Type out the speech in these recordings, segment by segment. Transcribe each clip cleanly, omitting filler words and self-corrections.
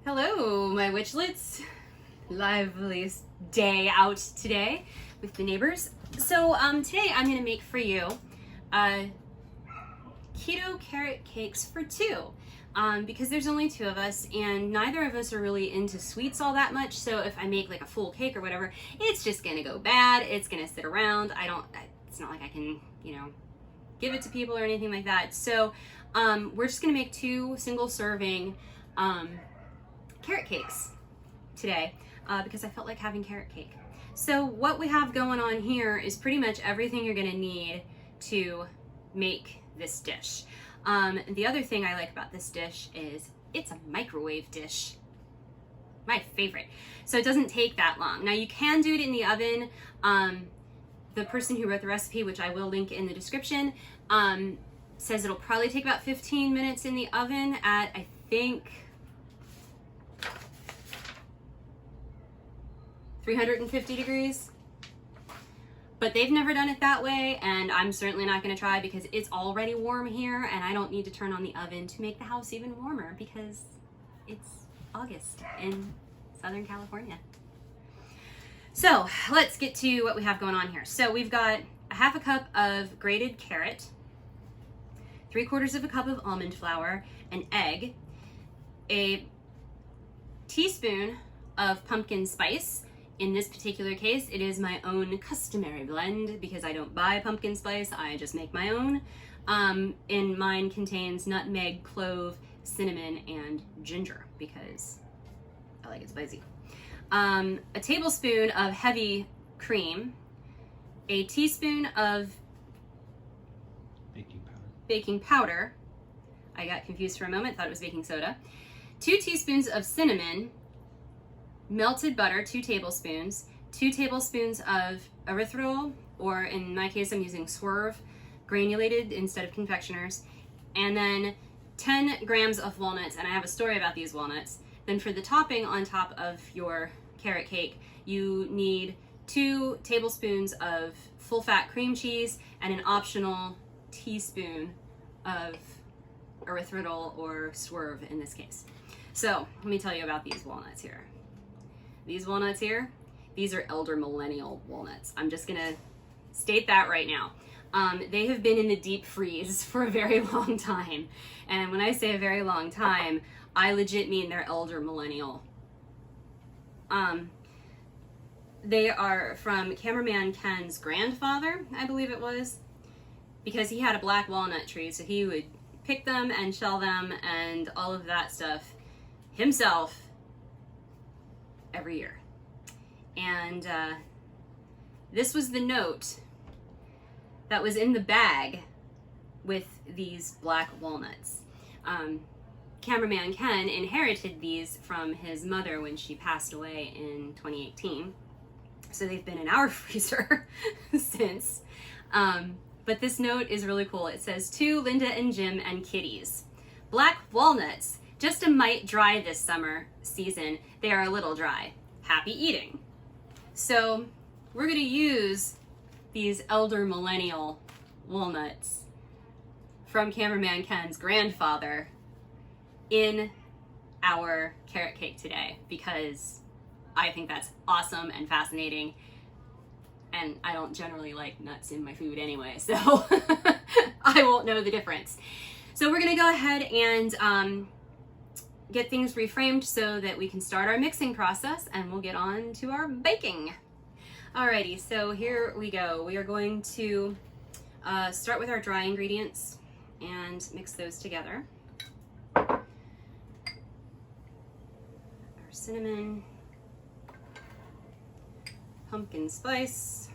Hello, my witchlets. Liveliest day out today with the neighbors. So today I'm going to make for you keto carrot cakes for two because there's only two of us and neither of us are really into sweets all that much. So if I make like a full cake or whatever, it's just going to go bad. It's going to sit around. It's not like I can, give it to people or anything like that. So we're just going to make two single serving carrot cakes today because I felt like having carrot cake. So what we have going on here is pretty much everything you're going to need to make this dish. The other thing I like about this dish is it's a microwave dish. My favorite. So it doesn't take that long. Now you can do it in the oven. The person who wrote the recipe, which I will link in the description, says it'll probably take about 15 minutes in the oven at, I think, 350 degrees. But they've never done it that way, and I'm certainly not going to try because it's already warm here, and I don't need to turn on the oven to make the house even warmer because it's August in Southern California. So let's get to what we have going on here. So we've got a half a cup of grated carrot, 3/4 of a cup of almond flour, an egg, a teaspoon of pumpkin spice. In this particular case, it is my own customary blend because I don't buy pumpkin spice, I just make my own. And mine contains nutmeg, clove, cinnamon, and ginger because I like it spicy. A tablespoon of heavy cream, a teaspoon of baking powder. I got confused for a moment, thought it was baking soda. 2 teaspoons of cinnamon, melted butter, 2 tablespoons, 2 tablespoons of erythritol, or in my case I'm using Swerve, granulated instead of confectioners, and then 10 grams of walnuts, and I have a story about these walnuts. Then for the topping on top of your carrot cake, you need 2 tablespoons of full-fat cream cheese and an optional teaspoon of erythritol or Swerve in this case. So let me tell you about these walnuts here. These walnuts here, these are elder millennial walnuts. I'm just gonna state that right now. They have been in the deep freeze for a very long time. And when I say a very long time, I legit mean they're elder millennial. They are from Cameraman Ken's grandfather, I believe it was, because he had a black walnut tree, so he would pick them and shell them and all of that stuff himself every year. And this was the note that was in the bag with these black walnuts. Cameraman Ken inherited these from his mother when she passed away in 2018. So they've been in our freezer since. But this note is really cool. It says, "To Linda and Jim and kitties. Black walnuts, just a mite dry this summer season. They are a little dry. Happy eating." So we're gonna use these elder millennial walnuts from Cameraman Ken's grandfather in our carrot cake today because I think that's awesome and fascinating, and I don't generally like nuts in my food anyway, so I won't know the difference. So we're gonna go ahead and get things reframed so that we can start our mixing process and we'll get on to our baking. Alrighty, so here we go. We are going to start with our dry ingredients and mix those together. Our cinnamon, pumpkin spice,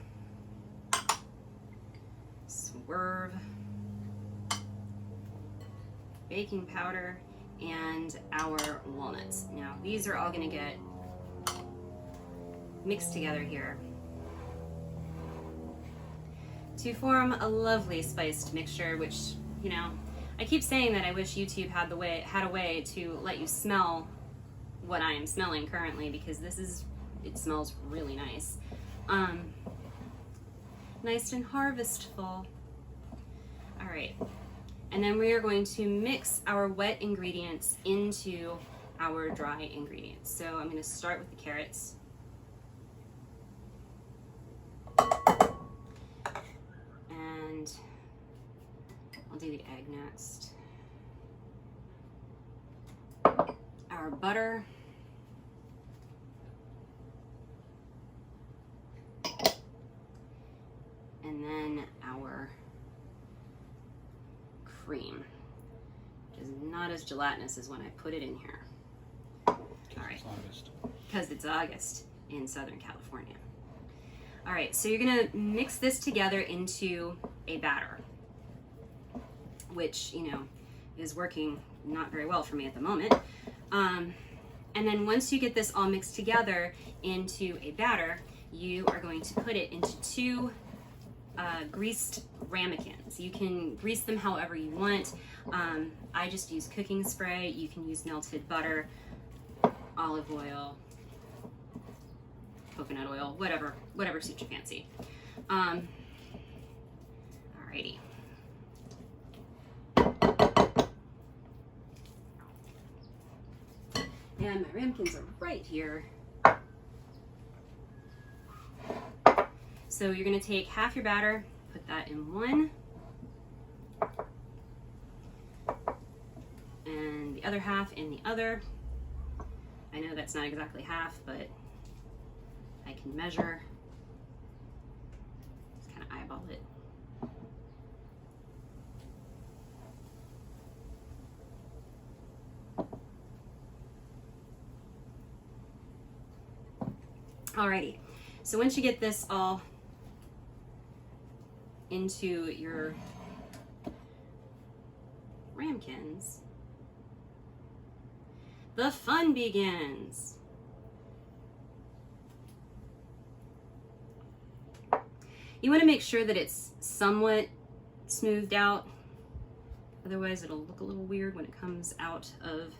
Swerve, baking powder, and our walnuts. Now these are all gonna get mixed together here to form a lovely spiced mixture, which, I keep saying that I wish YouTube had a way to let you smell what I am smelling currently because it smells really nice. Nice and harvestful. All right, and then we are going to mix our wet ingredients into our dry ingredients. So I'm going to start with the carrots. And I'll do the egg next. Our butter. And then our cream, which is not as gelatinous as when I put it in here. All right, because it's August in Southern California. All right, so you're gonna mix this together into a batter, which, you know, is working not very well for me at the moment. And then once you get this all mixed together into a batter, you are going to put it into 2 greased ramekins. You can grease them however you want. I just use cooking spray. You can use melted butter, olive oil, coconut oil, whatever suits your fancy. Alrighty. And my ramekins are right here. So you're going to take half your batter, put that in one, and the other half in the other. I know that's not exactly half, but I can measure. Just kind of eyeball it. Alrighty, so once you get this all into your ramekins, the fun begins. You want to make sure that it's somewhat smoothed out, otherwise it'll look a little weird when it comes out of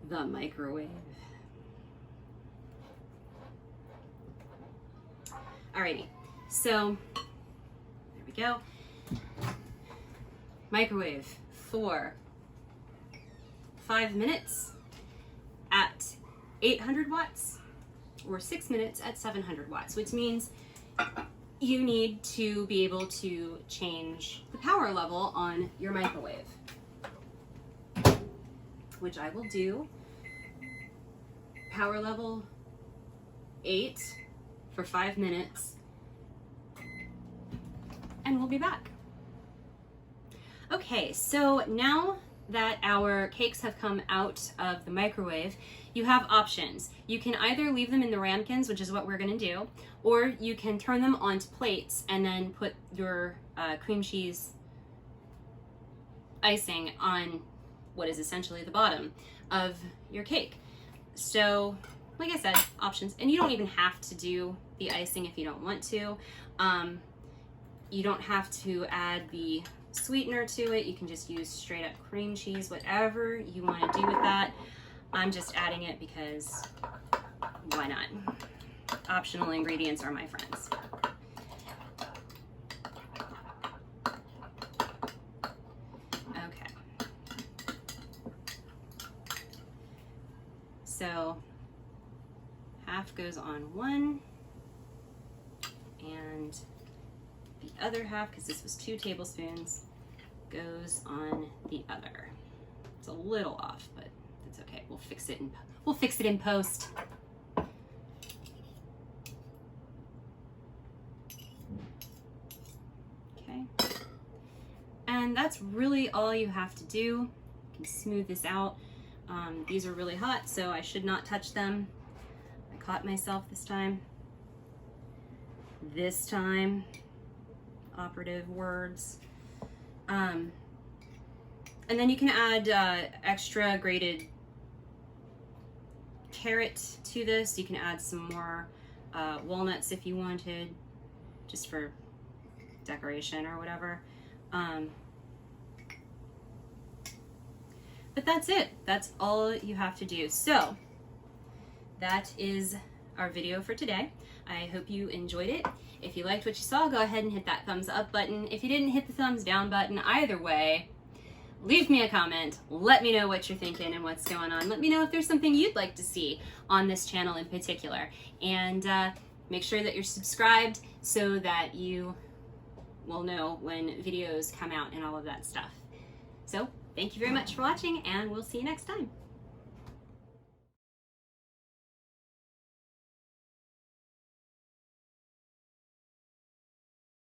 the microwave. Alrighty, so there we go. Microwave for 5 minutes at 800 watts or 6 minutes at 700 watts, which means you need to be able to change the power level on your microwave, which I will do. Power level 8 for 5 minutes, and we'll be back. Okay, so now that our cakes have come out of the microwave, you have options. You can either leave them in the ramekins, which is what we're gonna do, or you can turn them onto plates and then put your cream cheese icing on what is essentially the bottom of your cake. So, like I said, options. And you don't even have to do the icing if you don't want to. You don't have to add the sweetener to it. You can just use straight up cream cheese, whatever you want to do with that. I'm just adding it because why not? Optional ingredients are my friends. Okay. So half goes on one, and the other half, because this was 2 tablespoons, goes on the other. It's a little off, but it's okay. We'll fix it in post. Okay. And that's really all you have to do. You can smooth this out. These are really hot, so I should not touch them. I caught myself this time. Operative words. And then you can add extra grated carrot to this. You can add some more walnuts if you wanted, just for decoration or whatever. But that's it. That's all you have to do. So that is our video for today. I hope you enjoyed it. If you liked what you saw, go ahead and hit that thumbs up button. If you didn't, hit the thumbs down button. Either way, leave me a comment. Let me know what you're thinking and what's going on. Let me know if there's something you'd like to see on this channel in particular. And make sure that you're subscribed so that you will know when videos come out and all of that stuff. So thank you very much for watching, and we'll see you next time.